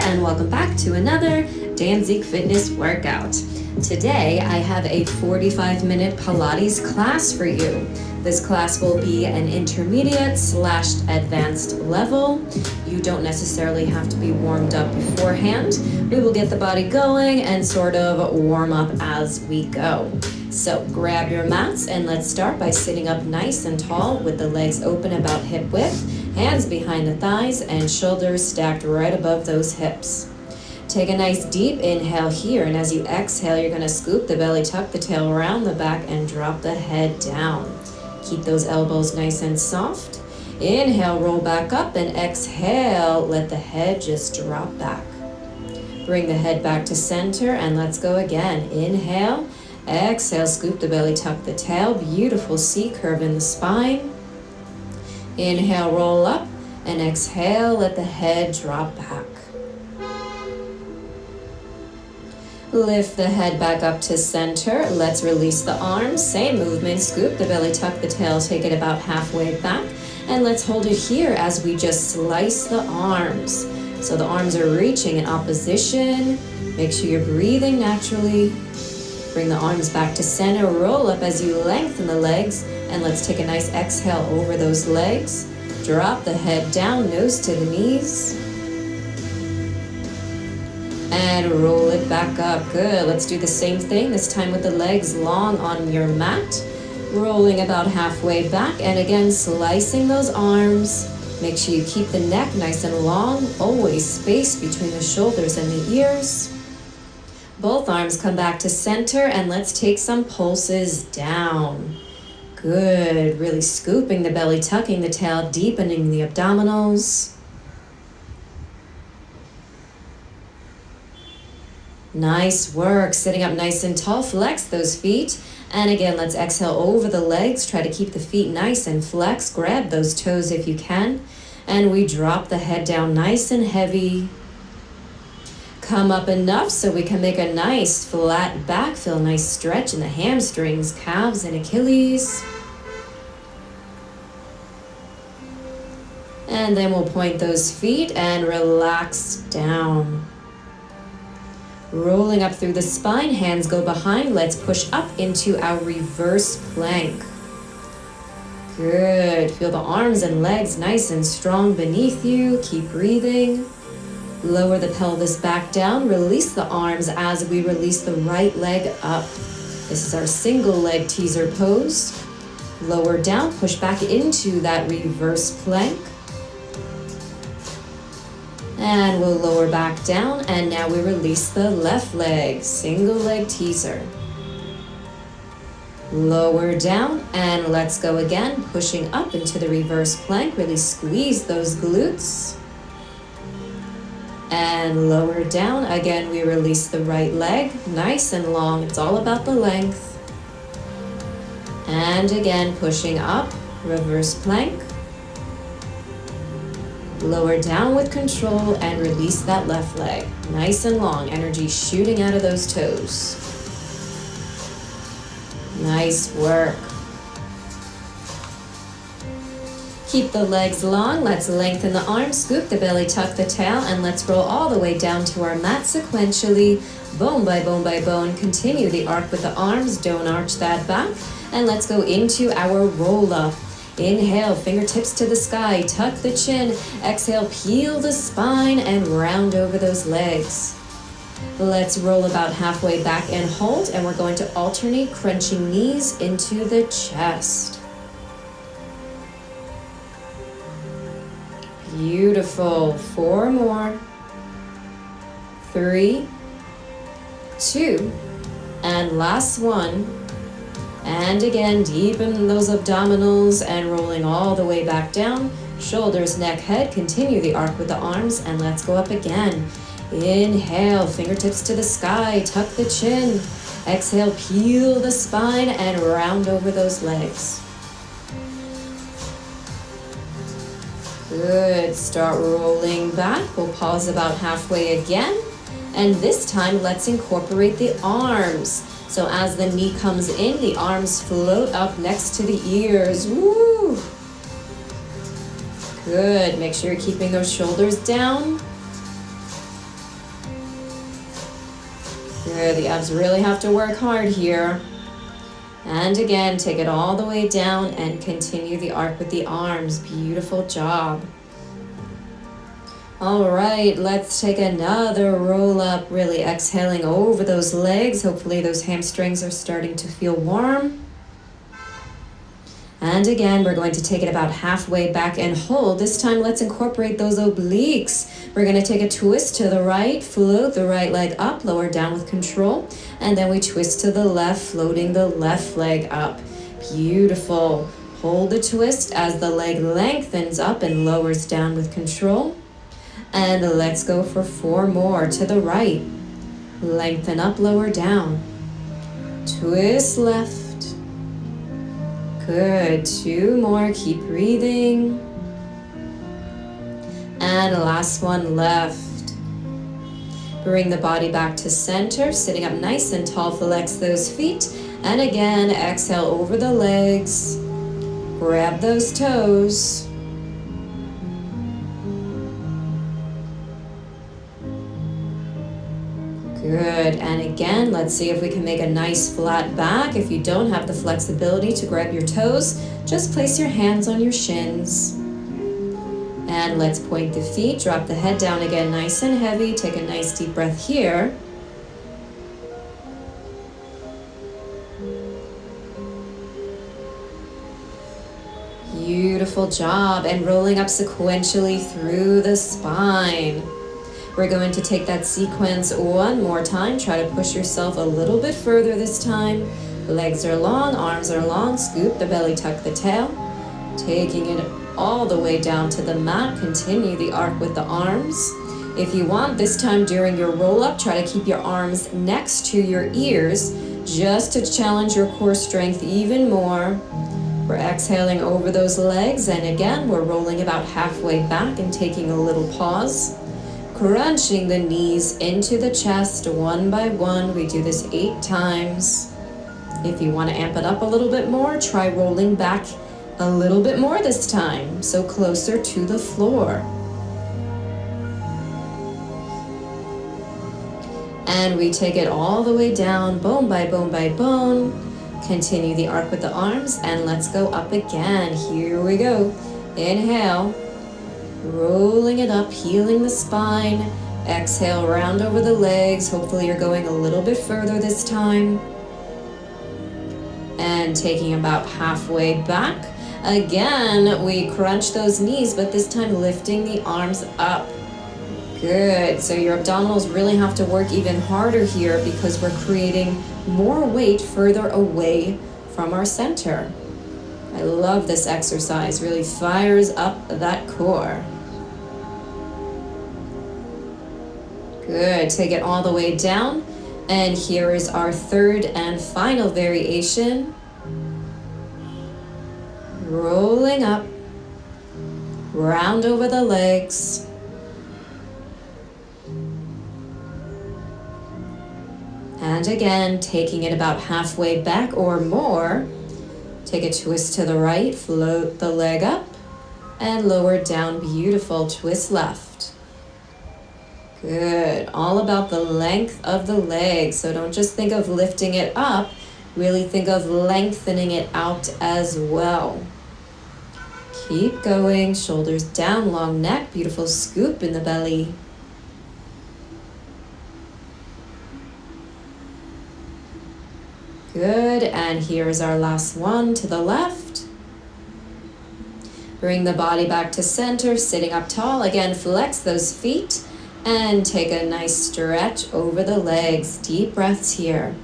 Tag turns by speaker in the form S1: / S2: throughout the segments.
S1: and welcome back to another Danzig Fitness workout. Today I have a 45-minute Pilates class for you. This class will be an intermediate/advanced level. You don't necessarily have to be warmed up beforehand. We will get the body going and sort of warm up as we go. So grab your mats and let's start by sitting up nice and tall with the legs open about hip width, hands behind the thighs and shoulders stacked right above those hips. Take a nice deep inhale here, and as you exhale, you're going to scoop the belly, tuck the tail around the back and drop the head down. Keep those elbows nice and soft. Inhale, roll back up, and exhale, let the head just drop back. Bring the head back to center and let's go again. Inhale, exhale, scoop the belly, tuck the tail. Beautiful C curve in the spine. Inhale, roll up, and exhale, let the head drop back. Lift the head back up to center. Let's release the arms. Same movement. Scoop the belly, tuck the tail, take it about halfway back. And let's hold it here as we just slice the arms. So the arms are reaching in opposition. Make sure you're breathing naturally. Bring the arms back to center. Roll up as you lengthen the legs. And let's take a nice exhale over those legs. Drop the head down, nose to the knees. And roll it back up. Good. Let's do the same thing, this time with the legs long on your mat. Rolling about halfway back, and again, slicing those arms. Make sure you keep the neck nice and long. Always space between the shoulders and the ears. Both arms come back to center, and let's take some pulses down. Good. Really scooping the belly, tucking the tail, deepening the abdominals. Nice work. Sitting up nice and tall, flex those feet. And again, let's exhale over the legs. Try to keep the feet nice and flexed. Grab those toes if you can. And we drop the head down nice and heavy. Come up enough so we can make a nice flat back. Feel a nice stretch in the hamstrings, calves, and Achilles. And then we'll point those feet and relax down. Rolling up through the spine, hands go behind. Let's push up into our reverse plank. Good. Feel the arms and legs nice and strong beneath you. Keep breathing. Lower the pelvis back down. Release the arms as we release the right leg up. This is our single leg teaser pose. Lower down, push back into that reverse plank. And we'll lower back down, and now we release the left leg, single leg teaser. Lower down, and let's go again, pushing up into the reverse plank. Really squeeze those glutes. And lower down, again we release the right leg, nice and long. It's all about the length. And again, pushing up, reverse plank. Lower down with control and release that left leg. Nice and long, energy shooting out of those toes. Nice work. Keep the legs long. Let's lengthen the arms, scoop the belly, tuck the tail, and let's roll all the way down to our mat sequentially, bone by bone by bone. Continue the arc with the arms, don't arch that back, and let's go into our roll up. Inhale, fingertips to the sky, tuck the chin. Exhale, peel the spine and round over those legs. Let's roll about halfway back and hold, and we're going to alternate crunching knees into the chest. Beautiful. 4 more. 3, 2, and last one. And again, deepen those abdominals and rolling all the way back down. Shoulders, neck, head. Continue the arc with the arms and let's go up again. Inhale, fingertips to the sky, tuck the chin. Exhale, peel the spine and round over those legs. Good. Start rolling back. We'll pause about halfway again. And this time, let's incorporate the arms. So as the knee comes in, the arms float up next to the ears. Woo! Good. Make sure you're keeping those shoulders down. Good, the abs really have to work hard here. And again, take it all the way down and continue the arc with the arms. Beautiful job. All right, let's take another roll up, really exhaling over those legs. Hopefully those hamstrings are starting to feel warm. And again, we're going to take it about halfway back and hold. This time, let's incorporate those obliques. We're going to take a twist to the right, float the right leg up, lower down with control. And then we twist to the left, floating the left leg up. Beautiful. Hold the twist as the leg lengthens up and lowers down with control. And let's go for 4 more to the right. Lengthen up, lower down. Twist left. Good, 2 more, keep breathing. And last one left. Bring the body back to center, sitting up nice and tall, flex those feet. And again, exhale over the legs. Grab those toes. Good, and again, let's see if we can make a nice flat back. If you don't have the flexibility to grab your toes, just place your hands on your shins. And let's point the feet, drop the head down again nice and heavy. Take a nice deep breath here. Beautiful job, and rolling up sequentially through the spine. We're going to take that sequence one more time. Try to push yourself a little bit further this time. Legs are long, arms are long. Scoop the belly, tuck the tail. Taking it all the way down to the mat. Continue the arc with the arms. If you want, this time during your roll up, try to keep your arms next to your ears just to challenge your core strength even more. We're exhaling over those legs, and again, we're rolling about halfway back and taking a little pause. Crunching the knees into the chest one by one. We do this 8 times. If you want to amp it up a little bit more, try rolling back a little bit more this time, so closer to the floor. And we take it all the way down, bone by bone by bone. Continue the arc with the arms, and let's go up again. Here we go. Inhale. Rolling it up, healing the spine. Exhale, round over the legs. Hopefully you're going a little bit further this time. And taking about halfway back. Again, we crunch those knees, but this time lifting the arms up. Good. So your abdominals really have to work even harder here because we're creating more weight further away from our center. I love this exercise. Really fires up that core. Good. Take it all the way down. And here is our third and final variation. Rolling up. Round over the legs. And again, taking it about halfway back or more. Take a twist to the right, float the leg up, and lower down. Beautiful. Twist left. Good. All about the length of the leg. So don't just think of lifting it up, really think of lengthening it out as well. Keep going. Shoulders down, long neck. Beautiful scoop in the belly. Good, and here's our last one to the left. Bring the body back to center, sitting up tall. Again, flex those feet and take a nice stretch over the legs. Deep breaths here.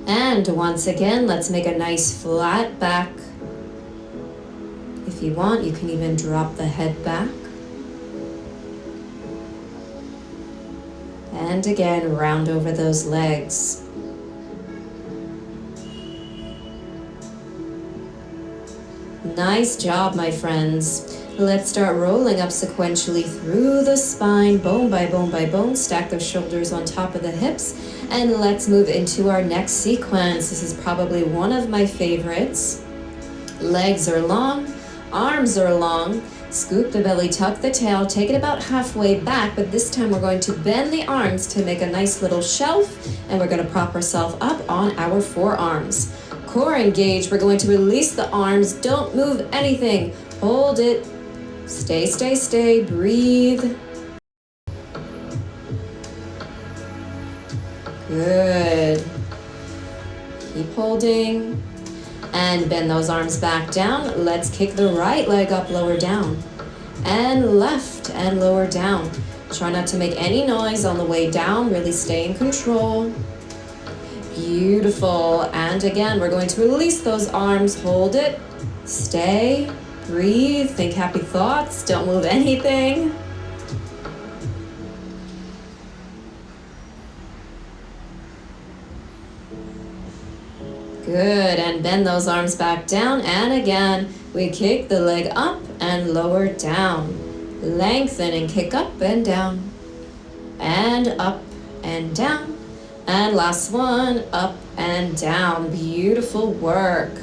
S1: And once again, let's make a nice flat back. If you want, you can even drop the head back. And again, round over those legs. Nice job, my friends. Let's start rolling up sequentially through the spine, bone by bone by bone. Stack those shoulders on top of the hips. And let's move into our next sequence. This is probably one of my favorites. Legs are long, arms are long. Scoop the belly, tuck the tail, take it about halfway back, but this time we're going to bend the arms to make a nice little shelf, and we're going to prop ourselves up on our forearms. Core engaged, we're going to release the arms, don't move anything, hold it, stay, stay, stay, breathe. Good. Keep holding. And bend those arms back down. Let's kick the right leg up, lower down. And left and lower down. Try not to make any noise on the way down. Really stay in control. Beautiful. And again, we're going to release those arms. Hold it. Stay. Breathe. Think happy thoughts. Don't move anything. Good, and bend those arms back down, and again, we kick the leg up and lower down. Lengthen and kick up and down, and up and down, and last one, up and down. Beautiful work.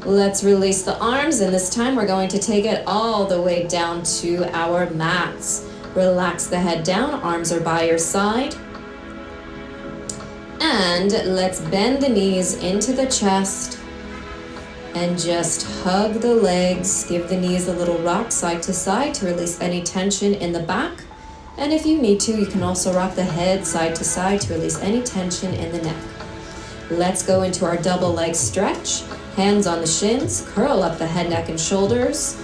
S1: Let's release the arms, and this time we're going to take it all the way down to our mats. Relax the head down, arms are by your side. And let's bend the knees into the chest and just hug the legs. Give the knees a little rock side to side to release any tension in the back. And if you need to, you can also rock the head side to side to release any tension in the neck. Let's go into our double leg stretch. Hands on the shins, curl up the head, neck, and shoulders.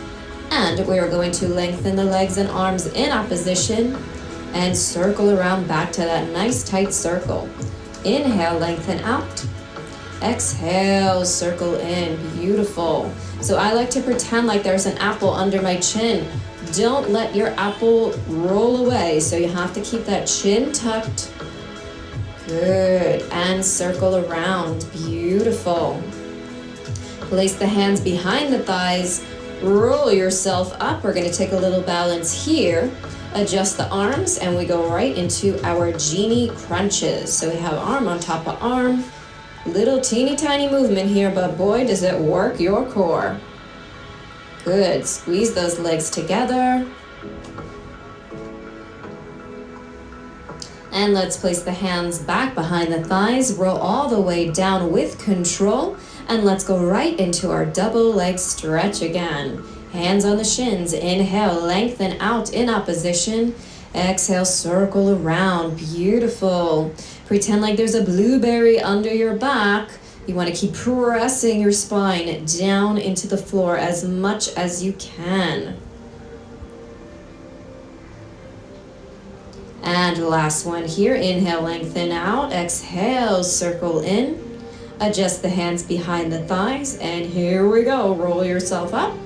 S1: And we are going to lengthen the legs and arms in opposition and circle around back to that nice tight circle. Inhale, lengthen out. Exhale, circle in. Beautiful. So I like to pretend like there's an apple under my chin. Don't let your apple roll away. So you have to keep that chin tucked. Good. And circle around. Beautiful. Place the hands behind the thighs. Roll yourself up. We're going to take a little balance here. Adjust the arms, and we go right into our genie crunches. So we have arm on top of arm. Little teeny tiny movement here, but boy, does it work your core. Good. Squeeze those legs together. And let's place the hands back behind the thighs. Roll all the way down with control. And let's go right into our double leg stretch again. Hands on the shins. Inhale, lengthen out in opposition. Exhale, circle around. Beautiful. Pretend like there's a blueberry under your back. You want to keep pressing your spine down into the floor as much as you can. And last one here. Inhale, lengthen out. Exhale, circle in. Adjust the hands behind the thighs. And here we go. Roll yourself up.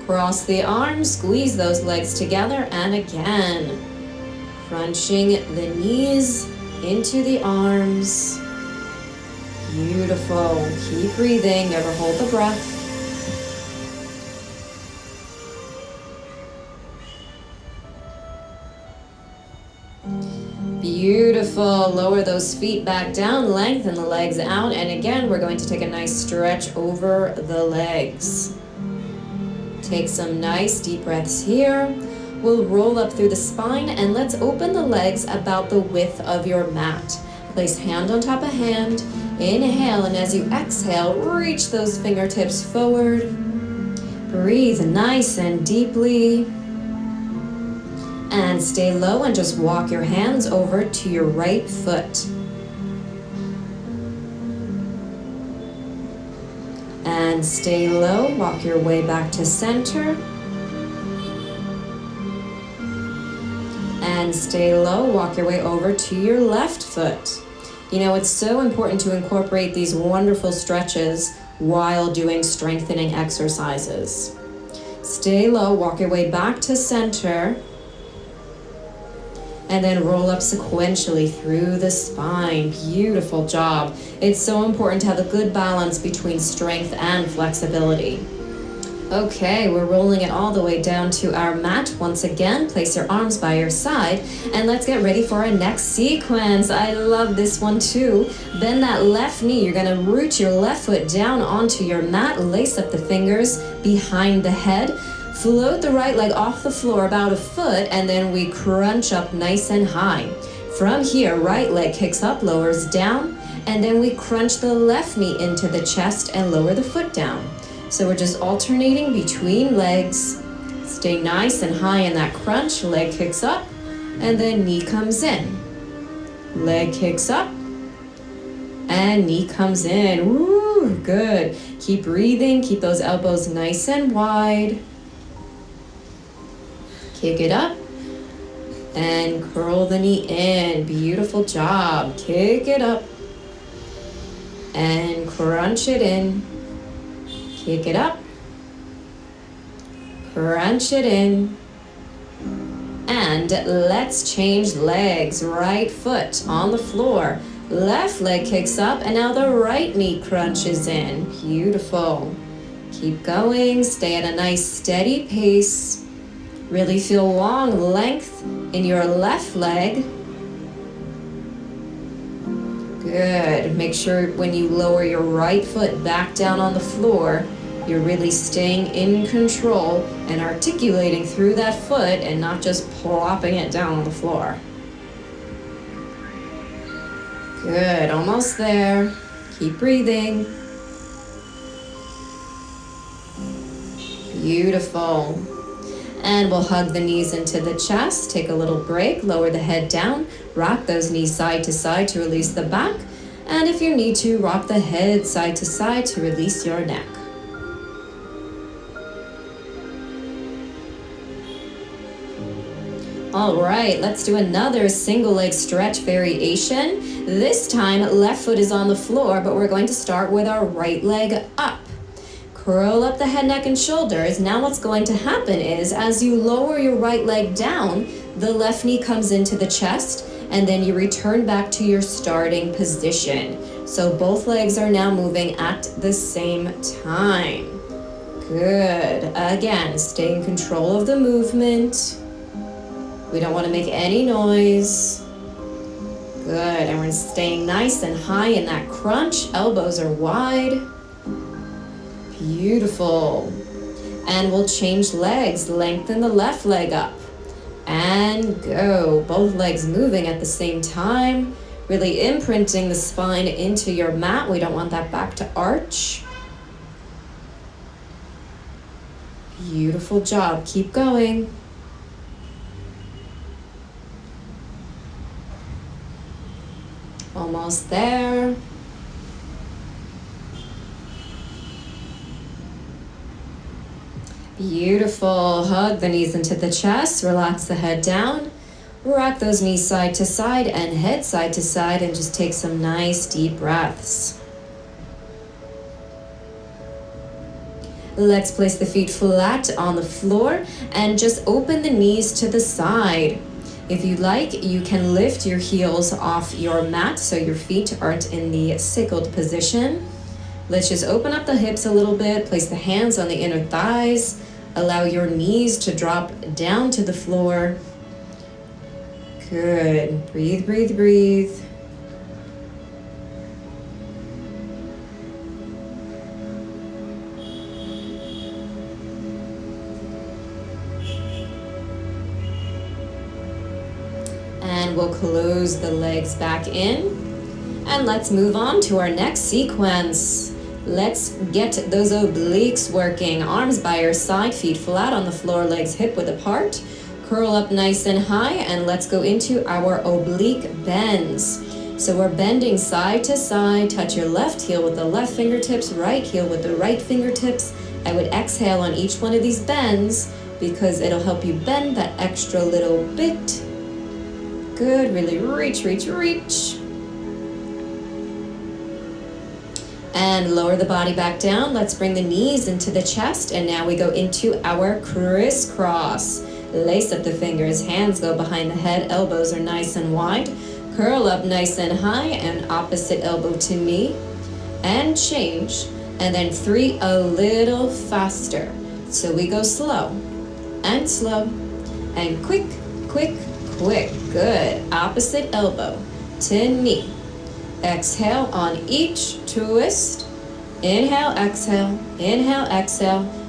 S1: Cross the arms, squeeze those legs together, and again, crunching the knees into the arms. Beautiful. Keep breathing, never hold the breath. Beautiful. Lower those feet back down, lengthen the legs out, and again, we're going to take a nice stretch over the legs. Take some nice deep breaths here. We'll roll up through the spine, and let's open the legs about the width of your mat. Place hand on top of hand. Inhale, and as you exhale, reach those fingertips forward. Breathe nice and deeply. And stay low and just walk your hands over to your right foot. And stay low, walk your way back to center. And stay low, walk your way over to your left foot. You know, it's so important to incorporate these wonderful stretches while doing strengthening exercises. Stay low, walk your way back to center. And then roll up sequentially through the spine. Beautiful job. It's so important to have a good balance between strength and flexibility. Okay, we're rolling it all the way down to our mat. Once again, place your arms by your side and let's get ready for our next sequence. I love this one too. Bend that left knee. You're gonna root your left foot down onto your mat, lace up the fingers behind the head, float the right leg off the floor about a foot, and then we crunch up nice and high. From here, right leg kicks up, lowers down, and then we crunch the left knee into the chest and lower the foot down. So we're just alternating between legs. Stay nice and high in that crunch. Leg kicks up and then knee comes in. Leg kicks up and knee comes in. Woo, good. Keep breathing. Keep those elbows nice and wide. Kick it up and curl the knee in. Beautiful job. Kick it up and crunch it in. Kick it up, crunch it in, and let's change legs. Right foot on the floor, left leg kicks up, and now the right knee crunches in. Beautiful. Keep going, stay at a nice steady pace. Really feel long length in your left leg. Good. Make sure when you lower your right foot back down on the floor, you're really staying in control and articulating through that foot and not just plopping it down on the floor. Good. Almost there. Keep breathing. Beautiful. And we'll hug the knees into the chest, take a little break, lower the head down, rock those knees side to side to release the back, and if you need to, rock the head side to side to release your neck. All right, let's do another single leg stretch variation. This time, left foot is on the floor, but we're going to start with our right leg up. Curl up the head, neck, and shoulders. Now what's going to happen is as you lower your right leg down, the left knee comes into the chest, and then you return back to your starting position. So both legs are now moving at the same time. Good. Again, stay in control of the movement. We don't want to make any noise. Good. And we're staying nice and high in that crunch. Elbows are wide. Beautiful. And we'll change legs. Lengthen the left leg up. And go. Both legs moving at the same time. Really imprinting the spine into your mat. We don't want that back to arch. Beautiful job. Keep going. Almost there. Beautiful. Hug the knees into the chest. Relax the head down. Rock those knees side to side and head side to side, and just take some nice deep breaths. Let's place the feet flat on the floor and just open the knees to the side. If you like, you can lift your heels off your mat so your feet aren't in the sickled position. Let's just open up the hips a little bit, place the hands on the inner thighs, allow your knees to drop down to the floor. Good. Breathe, breathe, breathe. And we'll close the legs back in. And let's move on to our next sequence. Let's get those obliques working. Arms by your side, feet flat on the floor, legs hip width apart. Curl up nice and high, and let's go into our oblique bends. So we're bending side to side. Touch your left heel with the left fingertips, right heel with the right fingertips. I would exhale on each one of these bends because it'll help you bend that extra little bit. Good, really reach, reach, reach. And lower the body back down. Let's bring the knees into the chest, and now we go into our crisscross. Lace up the fingers, hands go behind the head, elbows are nice and wide. Curl up nice and high, and opposite elbow to knee. And change. And then 3 a little faster. So we go slow and slow and quick, quick, quick. Good. Opposite elbow to knee. Exhale on each twist. Inhale, exhale,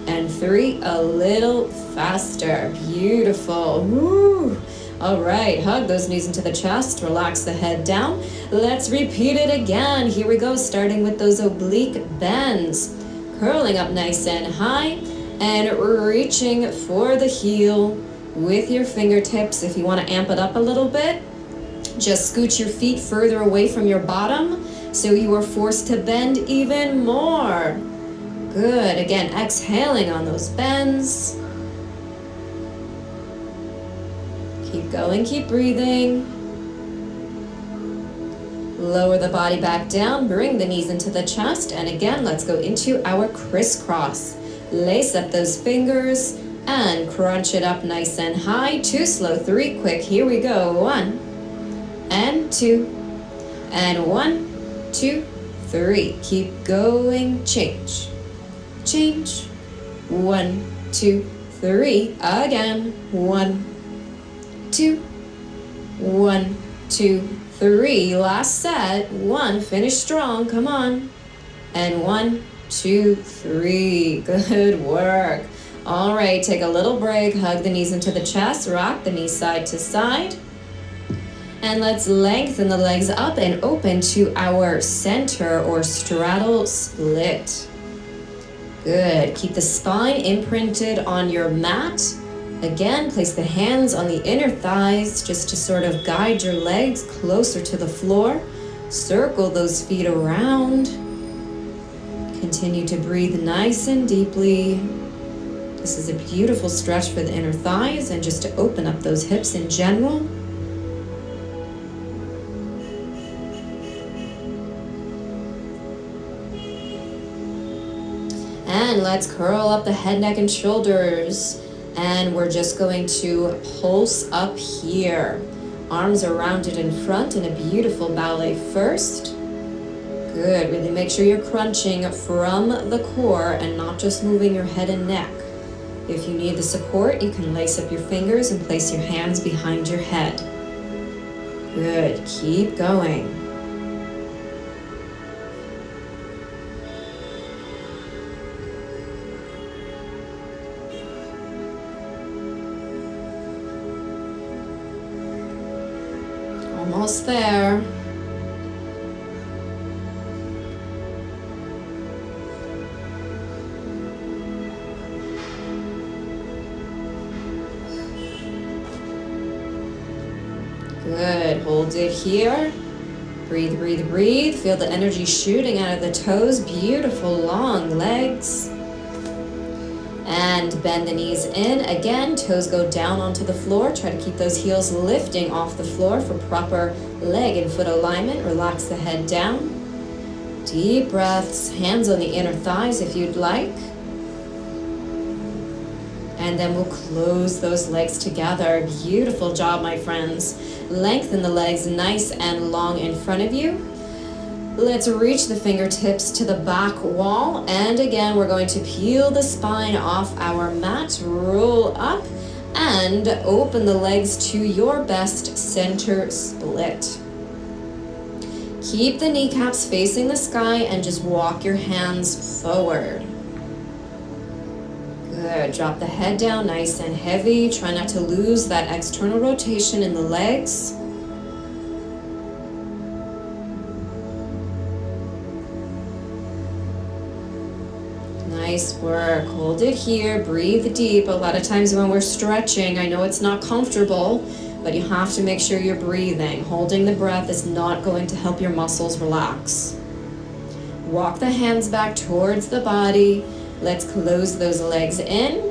S1: and 3, a little faster. Beautiful. Woo. All right, hug those knees into the chest, relax the head down. Let's repeat it again. Here we go, starting with those oblique bends. Curling up nice and high and reaching for the heel with your fingertips. If you want to amp it up a little bit, just scoot your feet further away from your bottom so you are forced to bend even more. Good. Again, exhaling on those bends. Keep going, keep breathing. Lower the body back down, bring the knees into the chest, and again, let's go into our crisscross. Lace up those fingers and crunch it up nice and high. 2 slow, 3 quick. Here we go. 1 and 2 and 1, 2, 3. Keep going. Change. Change. 1, 2, 3. Again. 1, 2, 1, 2, 3. Last set. 1. Finish strong. Come on. And 1, 2, 3. Good work. All right, take a little break. Hug the knees into the chest. Rock the knees side to side. And let's lengthen the legs up and open to our center or straddle split. Good. Keep the spine imprinted on your mat. Again, place the hands on the inner thighs just to sort of guide your legs closer to the floor. Circle those feet around. Continue to breathe nice and deeply. This is a beautiful stretch for the inner thighs and just to open up those hips in general. And let's curl up the head, neck, and shoulders. And we're just going to pulse up here. Arms are rounded in front in a beautiful ballet first. Good. Really make sure you're crunching from the core and not just moving your head and neck. If you need the support, you can lace up your fingers and place your hands behind your head. Good. Keep going. Almost there. Good. Hold it here. Breathe, breathe, breathe. Feel the energy shooting out of the toes. Beautiful long legs. And bend the knees in. Again, toes go down onto the floor. Try to keep those heels lifting off the floor for proper leg and foot alignment. Relax the head down. Deep breaths. Hands on the inner thighs if you'd like. And then we'll close those legs together. Beautiful job, my friends. Lengthen the legs nice and long in front of you. Let's reach the fingertips to the back wall. And again, we're going to peel the spine off our mat, roll up, and open the legs to your best center split. Keep the kneecaps facing the sky and just walk your hands forward. Good. Drop the head down nice and heavy. Try not to lose that external rotation in the legs. Nice work. Hold it here. Breathe deep. A lot of times when we're stretching, I know it's not comfortable, but you have to make sure you're breathing. Holding the breath is not going to help your muscles relax. Walk the hands back towards the body. Let's close those legs in.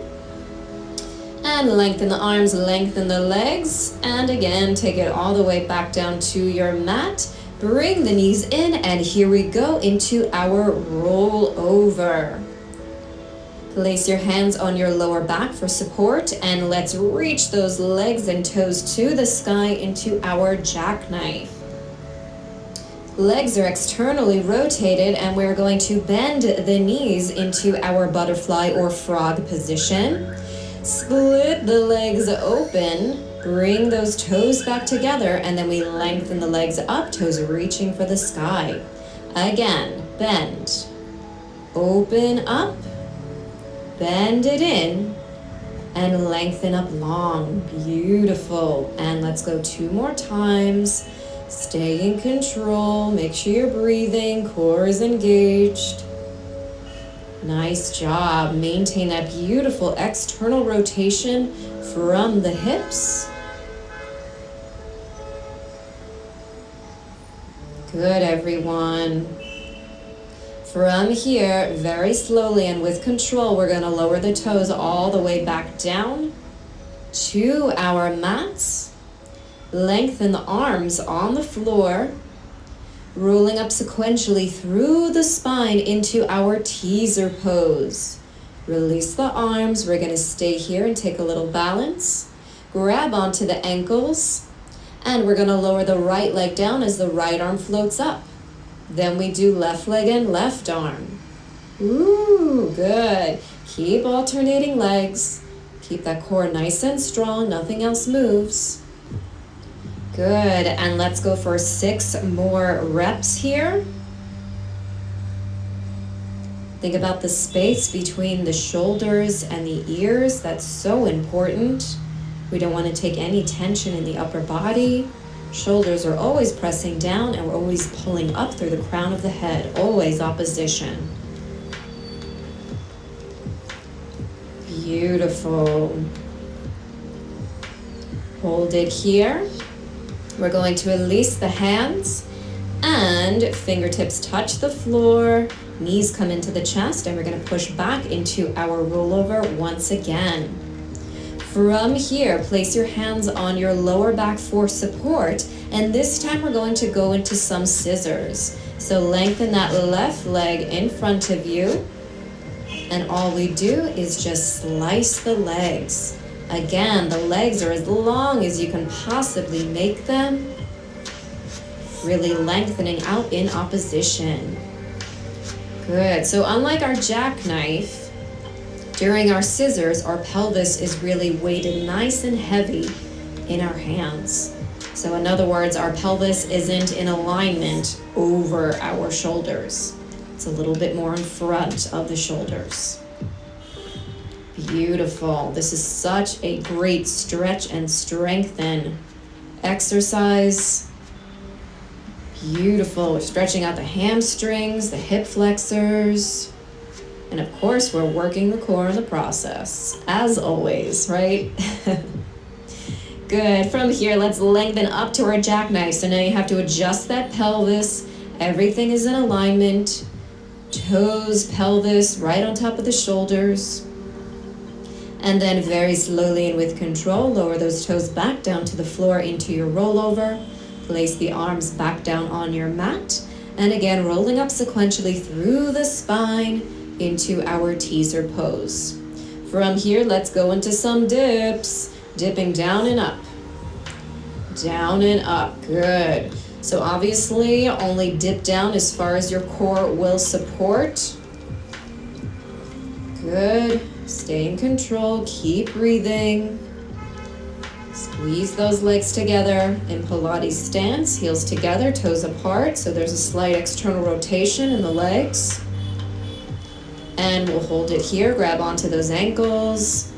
S1: And lengthen the arms, lengthen the legs. And again, take it all the way back down to your mat. Bring the knees in, and here we go into our roll over. Place your hands on your lower back for support, and let's reach those legs and toes to the sky into our jackknife. Legs are externally rotated, and we're going to bend the knees into our butterfly or frog position. Split the legs open, bring those toes back together, and then we lengthen the legs up, toes reaching for the sky. Again, bend, open up, bend it in, and lengthen up long. Beautiful. And let's go 2 more times. Stay in control, make sure you're breathing, core is engaged. Nice job. Maintain that beautiful external rotation from the hips. Good, everyone. From here, very slowly and with control, we're going to lower the toes all the way back down to our mats. Lengthen the arms on the floor, rolling up sequentially through the spine into our teaser pose. Release the arms. We're going to stay here and take a little balance. Grab onto the ankles, and we're going to lower the right leg down as the right arm floats up. Then we do left leg and left arm. Ooh, good. Keep alternating legs. Keep that core nice and strong. Nothing else moves. Good, and let's go for 6 more reps here. Think about the space between the shoulders and the ears. That's so important. We don't want to take any tension in the upper body. Shoulders are always pressing down, and we're always pulling up through the crown of the head. Always opposition. Beautiful. Hold it here. We're going to release the hands, and fingertips touch the floor, knees come into the chest, and we're going to push back into our rollover once again. From here, place your hands on your lower back for support, and this time we're going to go into some scissors. So lengthen that left leg in front of you, and all we do is just slice the legs. Again, the legs are as long as you can possibly make them, really lengthening out in opposition. Good. So unlike our jackknife, during our scissors, our pelvis is really weighted nice and heavy in our hands. So in other words, our pelvis isn't in alignment over our shoulders. It's a little bit more in front of the shoulders. Beautiful. This is such a great stretch and strengthen exercise. Beautiful. We're stretching out the hamstrings, the hip flexors, and of course we're working the core in the process, as always, right? Good. From here, let's lengthen up to our jackknife. So now you have to adjust that pelvis. Everything is in alignment. Toes, pelvis, right on top of the shoulders. And then very slowly and with control, lower those toes back down to the floor into your rollover. Place the arms back down on your mat. And again, rolling up sequentially through the spine into our teaser pose. From here, let's go into some dips. Dipping down and up. Down and up. Good. So obviously, only dip down as far as your core will support. Good. Stay in control, keep breathing. Squeeze those legs together in Pilates stance, heels together, toes apart, so there's a slight external rotation in the legs. And we'll hold it here, grab onto those ankles.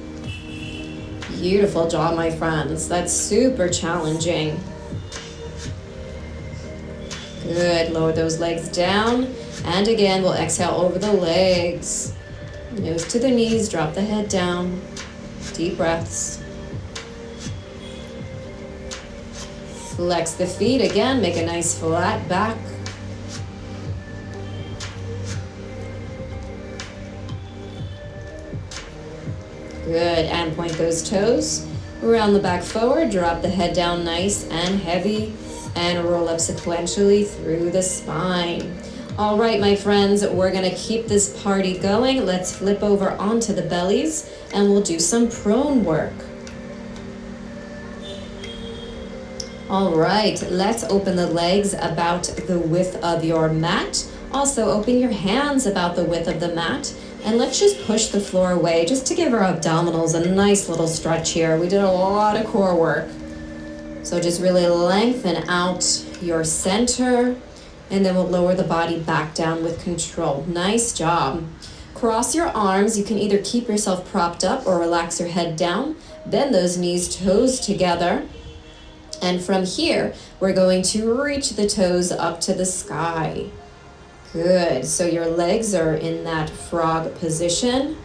S1: Beautiful job, my friends. That's super challenging. Good, lower those legs down. And again, we'll exhale over the legs. Nose to the knees, drop the head down. Deep breaths. Flex the feet again, make a nice flat back. Good, and point those toes. Round the back forward, drop the head down nice and heavy, and roll up sequentially through the spine. All right, my friends, we're gonna keep this party going. Let's flip over onto the bellies and we'll do some prone work. All right, let's open the legs about the width of your mat. Also, open your hands about the width of the mat. And let's just push the floor away just to give our abdominals a nice little stretch here. We did a lot of core work. So just really lengthen out your center, and then we'll lower the body back down with control. Nice job. Cross your arms. You can either keep yourself propped up or relax your head down. Bend those knees, toes together. And from here, we're going to reach the toes up to the sky. Good. So your legs are in that frog position.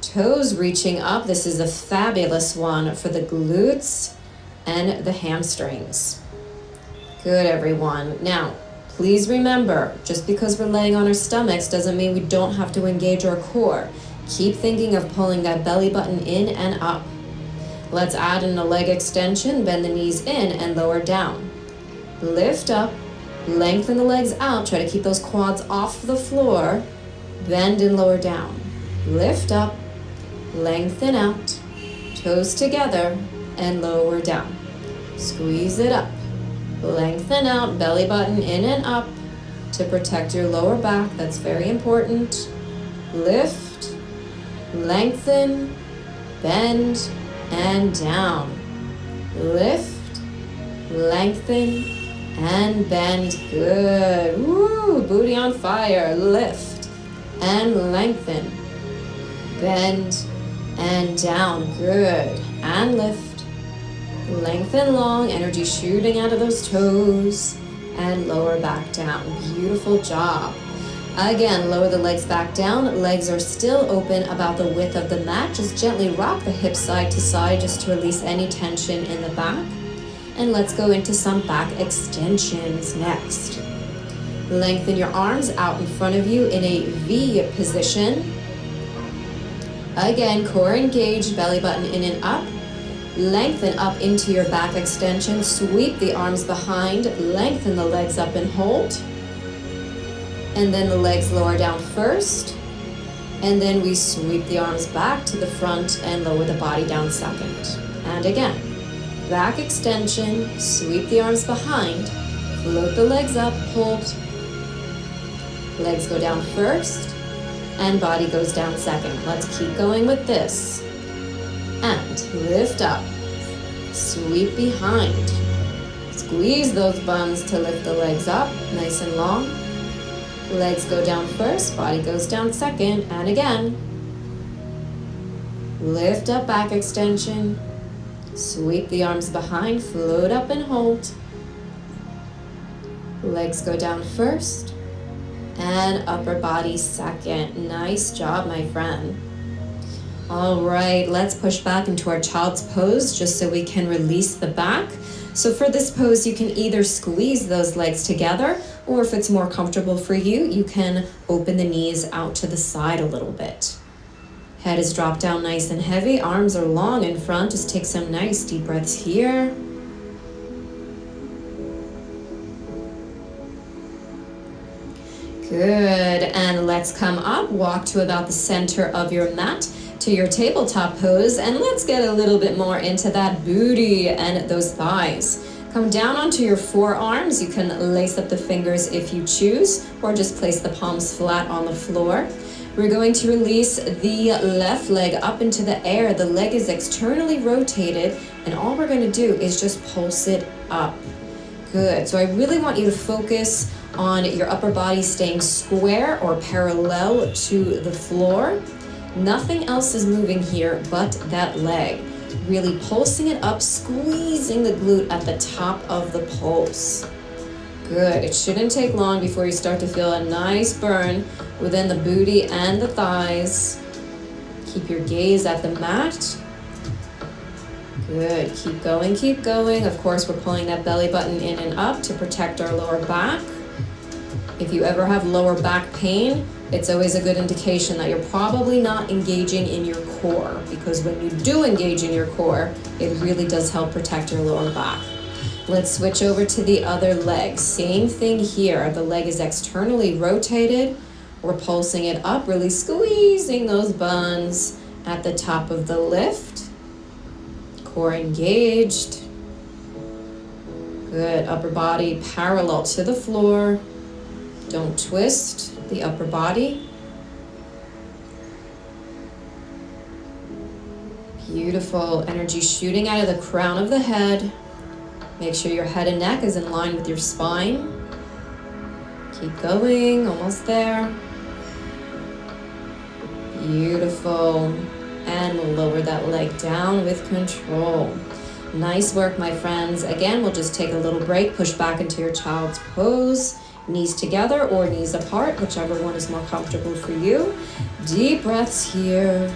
S1: Toes reaching up. This is a fabulous one for the glutes and the hamstrings. Good, everyone. Now, please remember, just because we're laying on our stomachs doesn't mean we don't have to engage our core. Keep thinking of pulling that belly button in and up. Let's add in a leg extension, bend the knees in and lower down. Lift up, lengthen the legs out, try to keep those quads off the floor, bend and lower down. Lift up, lengthen out, toes together and lower down. Squeeze it up, lengthen out, belly button in and up to protect your lower back. That's very important. Lift, lengthen, bend, and down. Lift, lengthen, and bend. Good. Woo, booty on fire. Lift and lengthen, bend, and down. Good. And lift, lengthen long, energy shooting out of those toes, and lower back down. Beautiful job. Again, lower the legs back down. Legs are still open about the width of the mat. Just gently rock the hips side to side just to release any tension in the back. And let's go into some back extensions next. Lengthen your arms out in front of you in a V position. Again, core engaged, belly button in and up. Lengthen up into your back extension. Sweep the arms behind. Lengthen the legs up and hold. And then the legs lower down first. And then we sweep the arms back to the front and lower the body down second. And again, back extension, sweep the arms behind, float the legs up, hold. Legs go down first, and body goes down second. Let's keep going with this. And lift up, sweep behind. Squeeze those buns to lift the legs up, nice and long. Legs go down first, body goes down second, and again. Lift up, back extension. Sweep the arms behind, float up and hold. Legs go down first, and upper body second. Nice job, my friend. All right, let's push back into our child's pose just so we can release the back. So for this pose, you can either squeeze those legs together, or if it's more comfortable for you, you can open the knees out to the side a little bit. Head is dropped down nice and heavy, arms are long in front. Just take some nice deep breaths here. Good, and let's come up, walk to about the center of your mat to your tabletop pose, and let's get a little bit more into that booty and those thighs. Come down onto your forearms. You can lace up the fingers if you choose, or just place the palms flat on the floor. We're going to release the left leg up into the air. The leg is externally rotated, and all we're going to do is just pulse it up. Good. So I really want you to focus on your upper body staying square or parallel to the floor. Nothing else is moving here but that leg. Really pulsing it up, squeezing the glute at the top of the pulse. Good. It shouldn't take long before you start to feel a nice burn within the booty and the thighs. Keep your gaze at the mat. Good. Keep going, keep going. Of course, we're pulling that belly button in and up to protect our lower back. If you ever have lower back pain, it's always a good indication that you're probably not engaging in your core, because when you do engage in your core, it really does help protect your lower back. Let's switch over to the other leg. Same thing here. The leg is externally rotated. We're pulsing it up, really squeezing those buns at the top of the lift. Core engaged. Good. Upper body parallel to the floor. Don't twist the upper body. Beautiful. Energy shooting out of the crown of the head. Make sure your head and neck is in line with your spine. Keep going. Almost there. Beautiful. And we'll lower that leg down with control. Nice work, my friends. Again, we'll just take a little break. Push back into your child's pose. Knees together or knees apart, whichever one is more comfortable for you. Deep breaths here.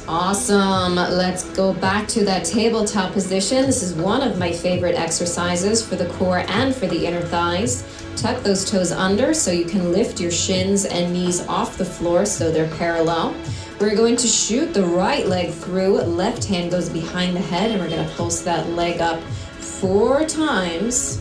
S1: Awesome. Let's go back to that tabletop position. This is one of my favorite exercises for the core and for the inner thighs. Tuck those toes under so you can lift your shins and knees off the floor so they're parallel. We're going to shoot the right leg through. Left hand goes behind the head, and we're going to pulse that leg up 4 times.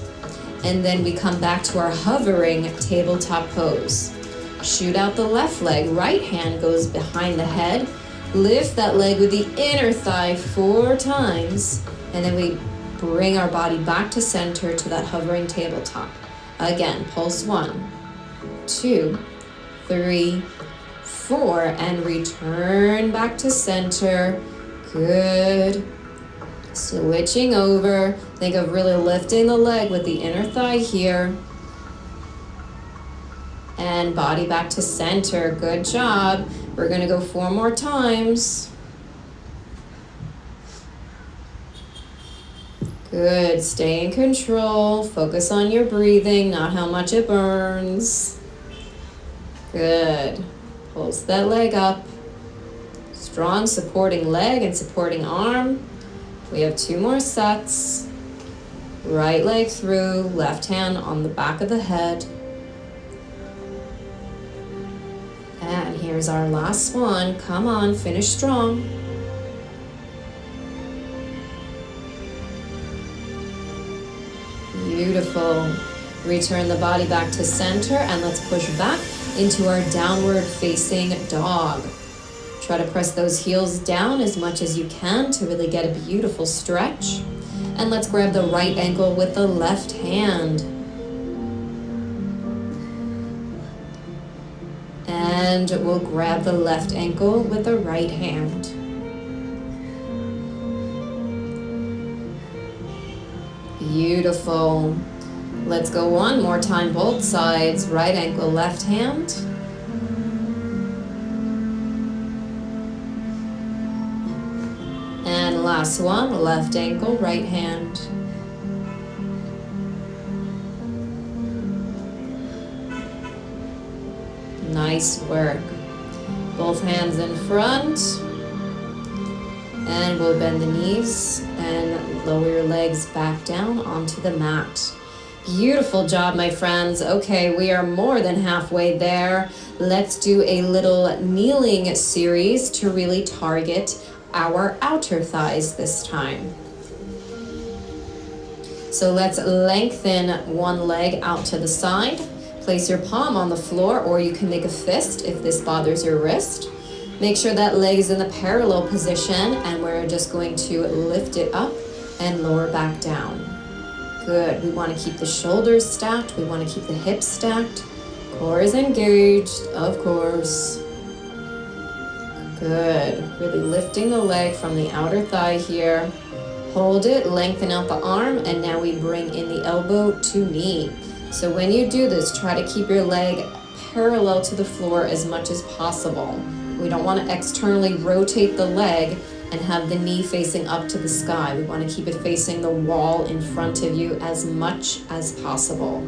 S1: And then we come back to our hovering tabletop pose. Shoot out the left leg. Right hand goes behind the head. Lift that leg with the inner thigh 4 times. And then we bring our body back to center to that hovering tabletop. Again, pulse 1, 2, 3, 4, and return back to center. Good. Switching over. Think of really lifting the leg with the inner thigh here. And body back to center. Good job. We're going to go 4 more times. Good. Stay in control. Focus on your breathing, not how much it burns. Good. Pulse that leg up. Strong supporting leg and supporting arm. We have 2 more sets. Right leg through, left hand on the back of the head. And here's our last one. Come on, finish strong. Beautiful. Return the body back to center, and let's push back into our downward facing dog. Try to press those heels down as much as you can to really get a beautiful stretch. And let's grab the right ankle with the left hand. And we'll grab the left ankle with the right hand. Beautiful. Let's go one more time, both sides. Right ankle, left hand. And last one, left ankle, right hand. Nice work. Both hands in front. And we'll bend the knees and lower your legs back down onto the mat. Beautiful job, my friends. Okay, we are more than halfway there. Let's do a little kneeling series to really target our outer thighs this time. So let's lengthen one leg out to the side. Place your palm on the floor, or you can make a fist if this bothers your wrist. Make sure that leg is in the parallel position, and we're just going to lift it up and lower back down. Good. We want to keep the shoulders stacked. We want to keep the hips stacked. Core is engaged, of course. Good. Really lifting the leg from the outer thigh here. Hold it, lengthen out the arm, and now we bring in the elbow to knee. So when you do this, try to keep your leg parallel to the floor as much as possible. We don't want to externally rotate the leg and have the knee facing up to the sky. We want to keep it facing the wall in front of you as much as possible.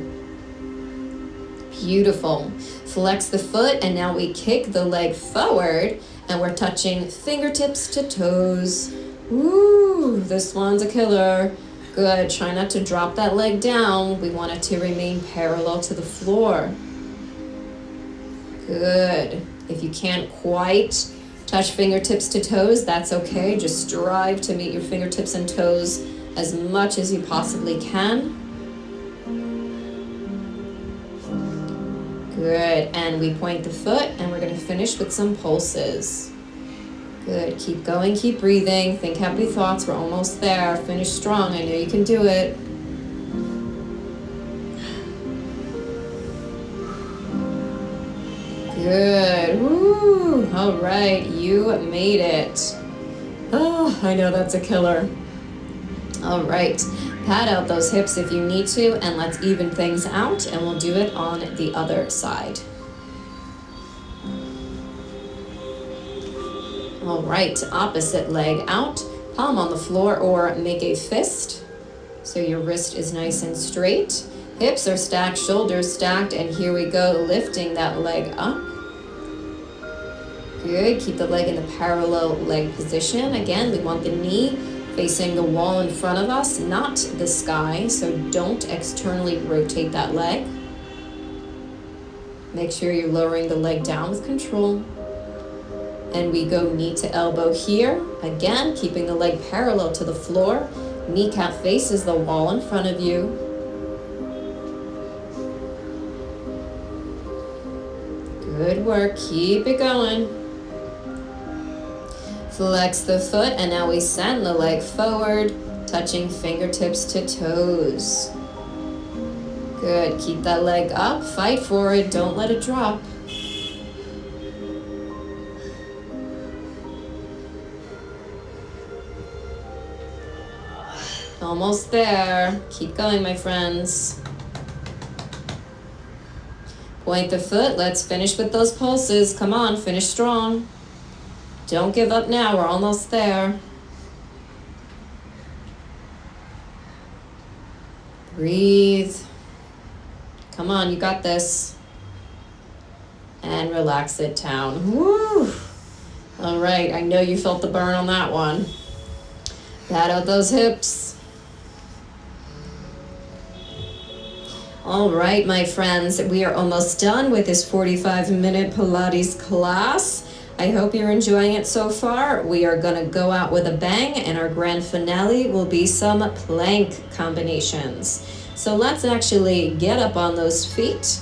S1: Beautiful. Flex the foot, and now we kick the leg forward, and we're touching fingertips to toes. Ooh, this one's a killer. Good. Try not to drop that leg down. We want it to remain parallel to the floor. Good. If you can't quite touch fingertips to toes, that's okay. Just strive to meet your fingertips and toes as much as you possibly can. Good, and we point the foot, and we're gonna finish with some pulses. Good, keep going, keep breathing, think happy thoughts, we're almost there. Finish strong, I know you can do it. Good, woo, all right, you made it. Oh, I know that's a killer. All right, pat out those hips if you need to, and let's even things out, and we'll do it on the other side. All right, opposite leg out, palm on the floor or make a fist so your wrist is nice and straight. Hips are stacked, shoulders stacked, and here we go, lifting that leg up. Good, keep the leg in the parallel leg position. Again, we want the knee facing the wall in front of us, not the sky, so don't externally rotate that leg. Make sure you're lowering the leg down with control. And we go knee to elbow here. Again, keeping the leg parallel to the floor. Kneecap faces the wall in front of you. Good work, keep it going. Flex the foot, and now we send the leg forward, touching fingertips to toes. Good, keep that leg up, fight for it, don't let it drop. Almost there. Keep going, my friends. Point the foot. Let's finish with those pulses. Come on, finish strong. Don't give up now. We're almost there. Breathe. Come on, you got this. And relax it down. Woo! All right, I know you felt the burn on that one. Pat out those hips. All right, my friends, we are almost done with this 45-minute Pilates class. I hope you're enjoying it so far. We are gonna go out with a bang, and our grand finale will be some plank combinations. So let's actually get up on those feet.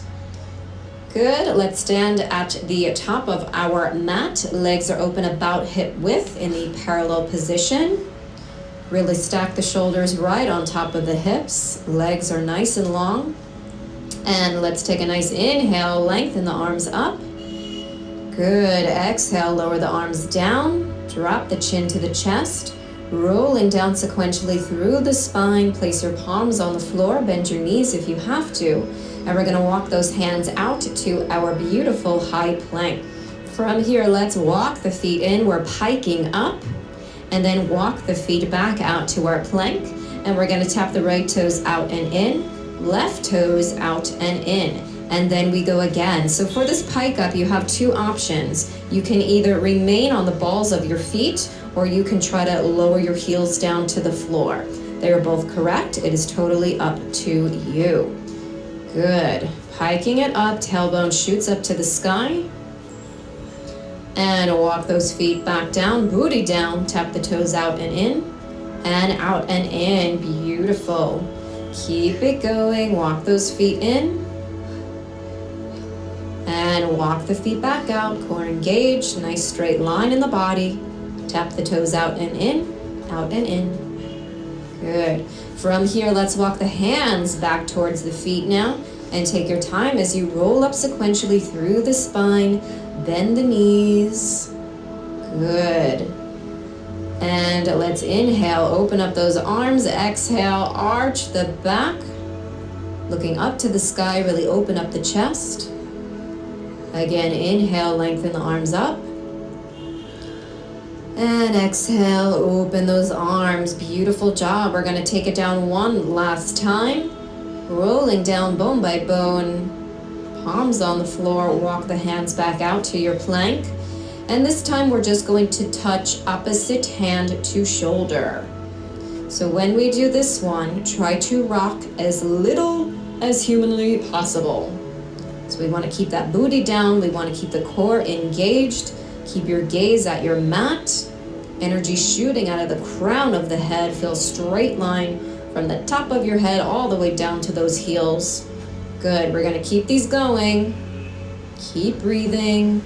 S1: Good, let's stand at the top of our mat. Legs are open about hip width in the parallel position. Really stack the shoulders right on top of the hips. Legs are nice and long. And let's take a nice inhale, lengthen the arms up. Good, exhale, lower the arms down. Drop the chin to the chest. Rolling down sequentially through the spine. Place your palms on the floor, bend your knees if you have to. And we're gonna walk those hands out to our beautiful high plank. From here, let's walk the feet in. We're piking up. And then walk the feet back out to our plank. And we're gonna tap the right toes out and in. Left toes out and in, and then we go again. So for this pike up, you have two options. You can either remain on the balls of your feet, or you can try to lower your heels down to the floor. They are both correct. It is totally up to you. Good. Piking it up, tailbone shoots up to the sky. And walk those feet back down, booty down, tap the toes out and in, and out and in. Beautiful. Keep it going, walk those feet in, and walk the feet back out, core engaged, nice straight line in the body. Tap the toes out and in, out and in. Good. From here, let's walk the hands back towards the feet now, and take your time as you roll up sequentially through the spine, bend the knees. Good. And let's inhale, open up those arms, exhale, arch the back, looking up to the sky, really open up the chest. Again, inhale, lengthen the arms up. And exhale, open those arms, beautiful job. We're gonna take it down one last time, rolling down bone by bone, palms on the floor, walk the hands back out to your plank. And this time we're just going to touch opposite hand to shoulder. So when we do this one, try to rock as little as humanly possible. So we want to keep that booty down. We want to keep the core engaged. Keep your gaze at your mat. Energy shooting out of the crown of the head. Feel straight line from the top of your head all the way down to those heels. Good. We're going to keep these going. Keep breathing.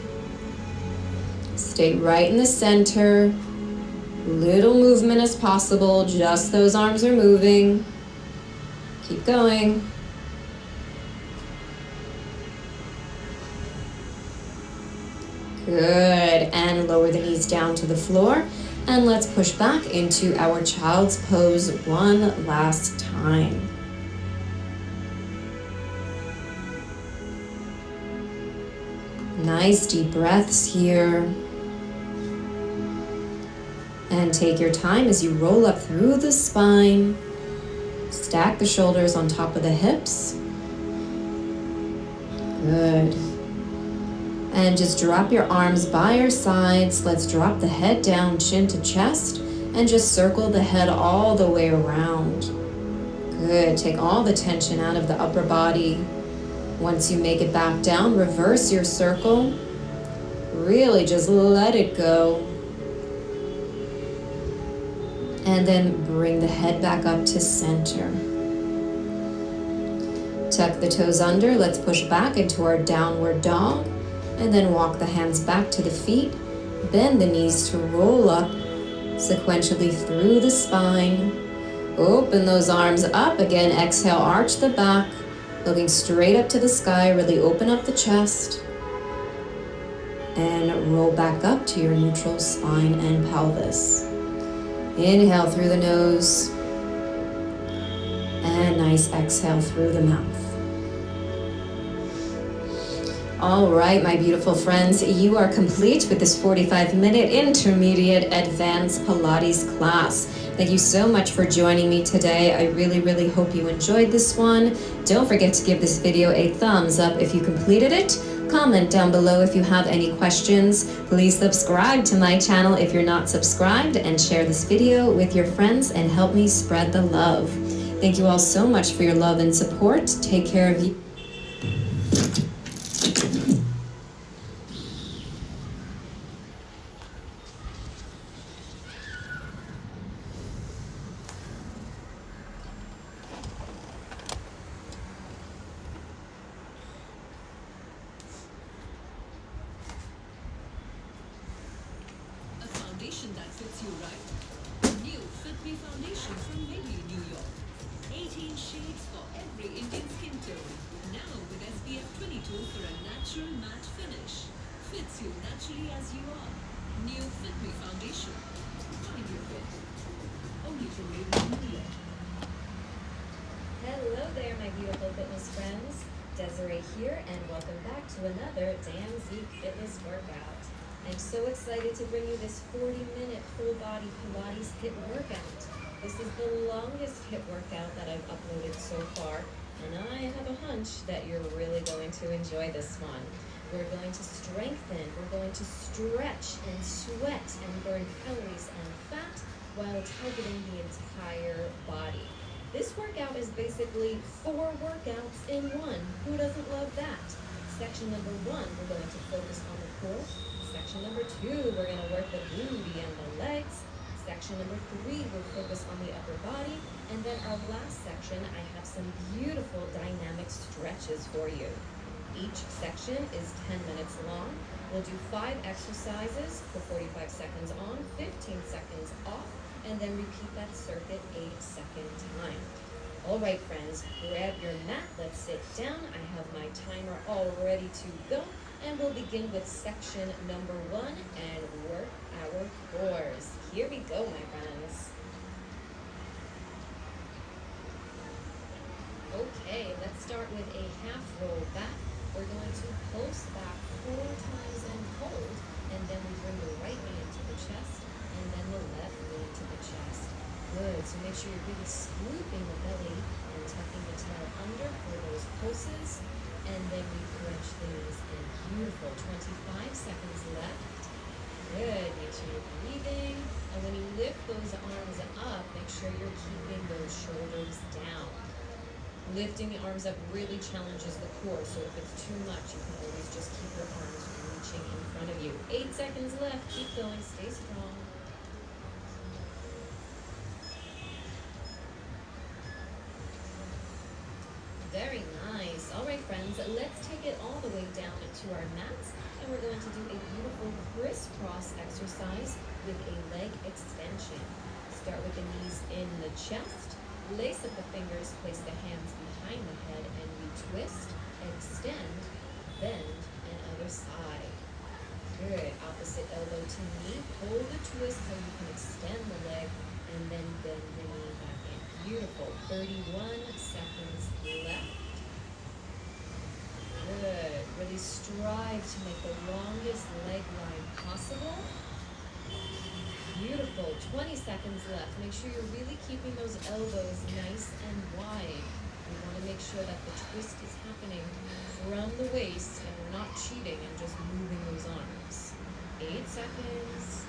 S1: Stay right in the center. Little movement as possible, just those arms are moving. Keep going. Good, and lower the knees down to the floor. And let's push back into our child's pose one last time. Nice deep breaths here. And take your time as you roll up through the spine. Stack the shoulders on top of the hips. Good. And just drop your arms by your sides. Let's drop the head down, chin to chest, and just circle the head all the way around. Good. Take all the tension out of the upper body. Once you make it back down, reverse your circle. Really just let it go. And then bring the head back up to center. Tuck the toes under. Let's push back into our downward dog. And then walk the hands back to the feet. Bend the knees to roll up sequentially through the spine. Open those arms up. Again, exhale, arch the back. Looking straight up to the sky. Really open up the chest. And roll back up to your neutral spine and pelvis. Inhale through the nose. And nice exhale through the mouth. All right, my beautiful friends, you are complete with this 45-minute intermediate advanced Pilates class. Thank you so much for joining me today. I really, really hope you enjoyed this one. Don't forget to give this video a thumbs up if you completed it. Comment down below if you have any questions. Please subscribe to my channel if you're not subscribed, and share this video with your friends and help me spread the love. Thank you all so much for your love and support. Take care of you.
S2: That fits you right. New Fit Me foundation from Maybelline, New York. 18 shades for every Indian skin tone. Now with SPF 22 for a natural matte finish. Fits you naturally as you are. New Fit Me foundation. Find your fit. Only from Maybelline, New York.
S1: Hello there, my beautiful fitness friends. Desiree here, and welcome back to another Dan Zeke fitness workout. I'm so excited to bring you this 40-minute full-body Pilates HIIT workout. This is the longest HIIT workout that I've uploaded so far, and I have a hunch that you're really going to enjoy this one. We're going to strengthen, we're going to stretch and sweat and burn calories and fat while targeting the entire body. This workout is basically 4 workouts in one. Who doesn't love that? Section number 1, we're going to focus on the core. Section number 2, we're going to work the booty and the legs. Section number 3, we'll focus on the upper body. And then our last section, I have some beautiful dynamic stretches for you. Each section is 10 minutes long. We'll do 5 exercises for 45 seconds on, 15 seconds off, and then repeat that circuit a second time. All right, friends, grab your mat. Let's sit down. I have my timer all ready to go. And we'll begin with section number 1 and work our cores. Here we go, my friends. Okay, let's start with a half roll back. We're going to pulse back 4 times and hold, and then we bring the right knee into the chest, and then the left knee into the chest. Good, so make sure you're really scooping the belly and tucking the tail under for those pulses. And then we crunch the knees in. Beautiful. 25 seconds left. Good. Make sure you're breathing. And when you lift those arms up, make sure you're keeping those shoulders down. Lifting the arms up really challenges the core, so if it's too much, you can always just keep your arms reaching in front of you. 8 seconds left. Keep going. Stay strong. Very nice. All right, friends, let's take it all the way down to to our mats, and we're going to do a beautiful crisscross exercise with a leg extension. Start with the knees in the chest, lace up the fingers, place the hands behind the head, and we twist, extend, bend, and other side. Good. Opposite elbow to knee. Pull the twist so you can extend the leg and then bend the knee back in. Beautiful. 31 seconds left. Good. Really strive to make the longest leg line possible. Beautiful. 20 seconds left. Make sure you're really keeping those elbows nice and wide. We want to make sure that the twist is happening from the waist and we're not cheating and just moving those arms. 8 seconds.